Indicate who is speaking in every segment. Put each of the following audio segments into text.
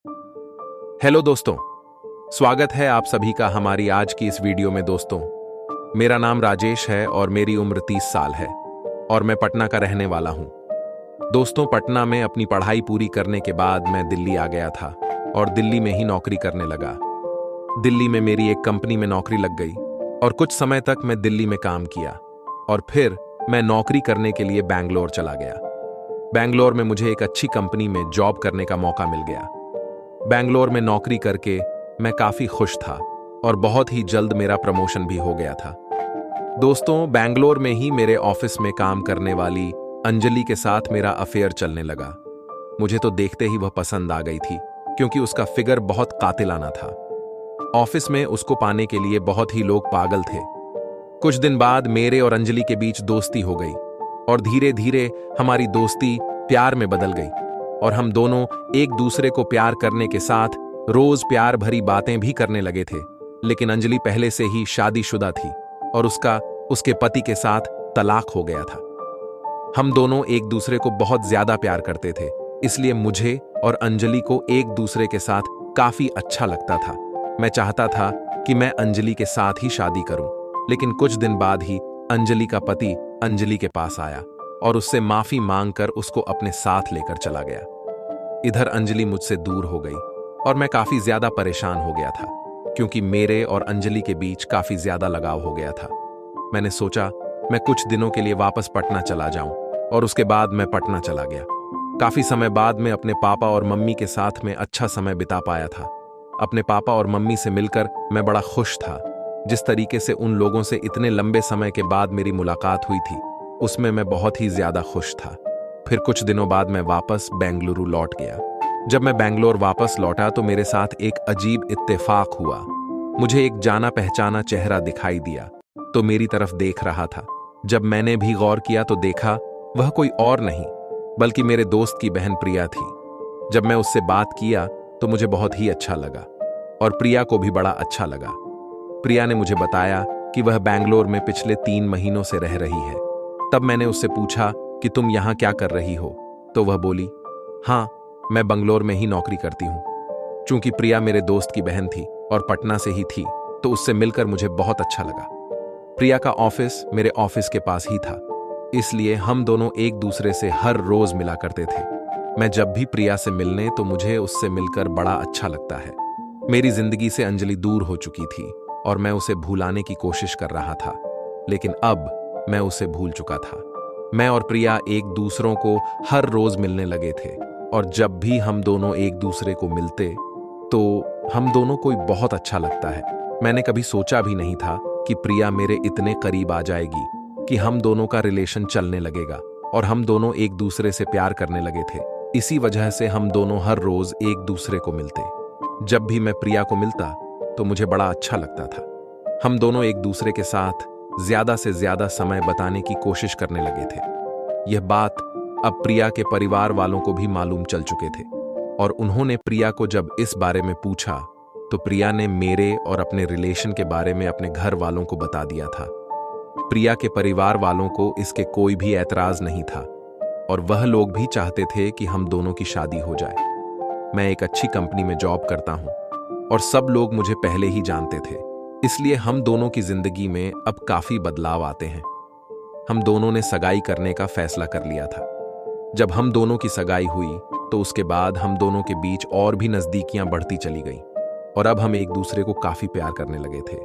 Speaker 1: Hello दोस्तों, स्वागत है आप सभी का हमारी आज की इस वीडियो में। दोस्तों, मेरा नाम राजेश है और मेरी उम्र 30 साल है और मैं पटना का रहने वाला हूं। दोस्तों, पटना में अपनी पढ़ाई पूरी करने के बाद मैं दिल्ली आ गया था और दिल्ली में ही नौकरी करने लगा। दिल्ली में मेरी एक कंपनी में नौकरी लग गई और कुछ समय तक मैं दिल्ली में काम किया और फिर मैं नौकरी करने के लिए बैंगलोर चला गया। बैंगलोर में मुझे एक अच्छी कंपनी में जॉब करने का मौका मिल गया। बैंगलोर में नौकरी करके मैं काफी खुश था और बहुत ही जल्द मेरा प्रमोशन भी हो गया था। दोस्तों, बैंगलोर में ही मेरे ऑफिस में काम करने वाली अंजलि के साथ मेरा अफेयर चलने लगा। मुझे तो देखते ही वह पसंद आ गई थी क्योंकि उसका फिगर बहुत कातिलाना था। ऑफिस में उसको पाने के लिए बहुत ही लोग पागल थे। कुछ दिन बाद मेरे और अंजलि के बीच दोस्ती हो गई और धीरे धीरे हमारी दोस्ती प्यार में बदल गई और हम दोनों एक दूसरे को प्यार करने के साथ रोज प्यार भरी बातें भी करने लगे थे। लेकिन अंजलि पहले से ही शादीशुदा थी और उसके पति के साथ तलाक हो गया था। हम दोनों एक दूसरे को बहुत ज्यादा प्यार करते थे, इसलिए मुझे और अंजलि को एक दूसरे के साथ काफी अच्छा लगता था। मैं चाहता था कि मैं अंजलि के साथ ही शादी करूं, लेकिन कुछ दिन बाद ही अंजलि का पति अंजलि के पास आया और उससे माफी मांगकर उसको अपने साथ लेकर चला गया। इधर अंजलि मुझसे दूर हो गई और मैं काफी ज्यादा परेशान हो गया था क्योंकि मेरे और अंजलि के बीच काफी ज्यादा लगाव हो गया था। मैंने सोचा मैं कुछ दिनों के लिए वापस पटना चला जाऊं और उसके बाद मैं पटना चला गया। काफी समय बाद मैं अपने पापा और मम्मी के साथ में अच्छा समय बिता पाया था। अपने पापा और मम्मी से मिलकर मैं बड़ा खुश था। जिस तरीके से उन लोगों से इतने लंबे समय के बाद मेरी मुलाकात हुई थी, उसमें मैं बहुत ही ज्यादा खुश था। फिर कुछ दिनों बाद मैं वापस बेंगलुरु लौट गया। जब मैं बेंगलोर वापस लौटा तो मेरे साथ एक अजीब इत्तेफाक हुआ। मुझे एक जाना पहचाना चेहरा दिखाई दिया तो मेरी तरफ देख रहा था। जब मैंने भी गौर किया तो देखा वह कोई और नहीं बल्कि मेरे दोस्त की बहन प्रिया थी। जब मैं उससे बात किया तो मुझे बहुत ही अच्छा लगा और प्रिया को भी बड़ा अच्छा लगा। प्रिया ने मुझे बताया कि वह बैंगलोर में पिछले 3 महीनों से रह रही है। तब मैंने उससे पूछा कि तुम यहां क्या कर रही हो, तो वह बोली, हाँ, मैं बंगलोर में ही नौकरी करती हूं। चूंकि प्रिया मेरे दोस्त की बहन थी और पटना से ही थी तो उससे मिलकर मुझे बहुत अच्छा लगा। प्रिया का ऑफिस मेरे ऑफिस के पास ही था, इसलिए हम दोनों एक दूसरे से हर रोज मिला करते थे। मैं जब भी प्रिया से मिलने तो मुझे उससे मिलकर बड़ा अच्छा लगता है। मेरी जिंदगी से अंजलि दूर हो चुकी थी और मैं उसे भुलाने की कोशिश कर रहा था, लेकिन अब मैं उसे भूल चुका था। मैं और प्रिया एक दूसरों को हर रोज मिलने लगे थे और जब भी हम दोनों एक दूसरे को मिलते तो हम दोनों को बहुत अच्छा लगता है। मैंने कभी सोचा भी नहीं था कि प्रिया मेरे इतने करीब आ जाएगी कि हम दोनों का रिलेशन चलने लगेगा और हम दोनों एक दूसरे से प्यार करने लगे थे। इसी वजह से हम दोनों हर रोज एक दूसरे को मिलते। जब भी मैं प्रिया को मिलता तो मुझे बड़ा अच्छा लगता था। हम दोनों एक दूसरे के साथ ज्यादा से ज्यादा समय बिताने की कोशिश करने लगे थे। यह बात अब प्रिया के परिवार वालों को भी मालूम चल चुके थे और उन्होंने प्रिया को जब इस बारे में पूछा तो प्रिया ने मेरे और अपने रिलेशन के बारे में अपने घर वालों को बता दिया था। प्रिया के परिवार वालों को इसके कोई भी ऐतराज नहीं था और वह लोग भी चाहते थे कि हम दोनों की शादी हो जाए। मैं एक अच्छी कंपनी में जॉब करता हूं और सब लोग मुझे पहले ही जानते थे, इसलिए हम दोनों की जिंदगी में अब काफी बदलाव आते हैं। हम दोनों ने सगाई करने का फैसला कर लिया था। जब हम दोनों की सगाई हुई तो उसके बाद हम दोनों के बीच और भी नजदीकियां बढ़ती चली गईं और अब हम एक दूसरे को काफी प्यार करने लगे थे।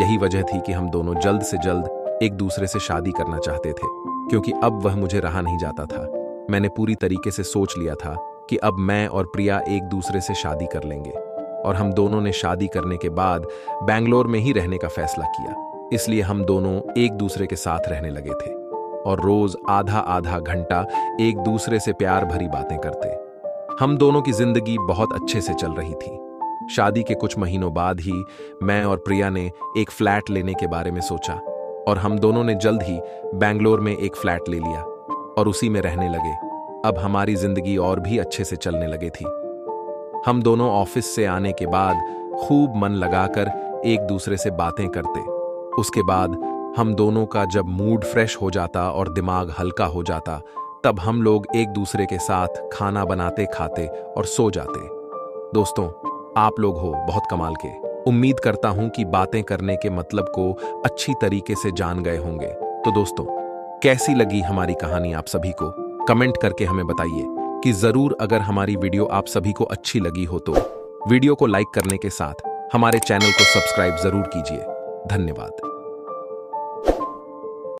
Speaker 1: यही वजह थी कि हम दोनों जल्द से जल्द एक दूसरे से शादी करना चाहते थे क्योंकि अब वह मुझे रहा नहीं जाता था। मैंने पूरी तरीके से सोच लिया था कि अब मैं और प्रिया एक दूसरे से शादी कर लेंगे और हम दोनों ने शादी करने के बाद बैंगलोर में ही रहने का फैसला किया। इसलिए हम दोनों एक दूसरे के साथ रहने लगे थे और रोज आधा आधा घंटा एक दूसरे से प्यार भरी बातें करते। हम दोनों की जिंदगी बहुत अच्छे से चल रही थी। शादी के कुछ महीनों बाद ही मैं और प्रिया ने एक फ्लैट लेने के बारे में सोचा और हम दोनों ने जल्द ही बैंगलोर में एक फ्लैट ले लिया और उसी में रहने लगे। अब हमारी जिंदगी और भी अच्छे से चलने लगी थी। हम दोनों ऑफिस से आने के बाद खूब मन लगाकर एक दूसरे से बातें करते। उसके बाद हम दोनों का जब मूड फ्रेश हो जाता और दिमाग हल्का हो जाता, तब हम लोग एक दूसरे के साथ खाना बनाते, खाते और सो जाते। दोस्तों, आप लोग हो बहुत कमाल के। उम्मीद करता हूं कि बातें करने के मतलब को अच्छी तरीके से जान गए होंगे। तो दोस्तों, कैसी लगी हमारी कहानी आप सभी को? कमेंट करके हमें बताइए कि जरूर अगर हमारी वीडियो आप सभी को अच्छी लगी हो तो वीडियो को लाइक करने के साथ हमारे चैनल को सब्सक्राइब जरूर कीजिए। धन्यवाद।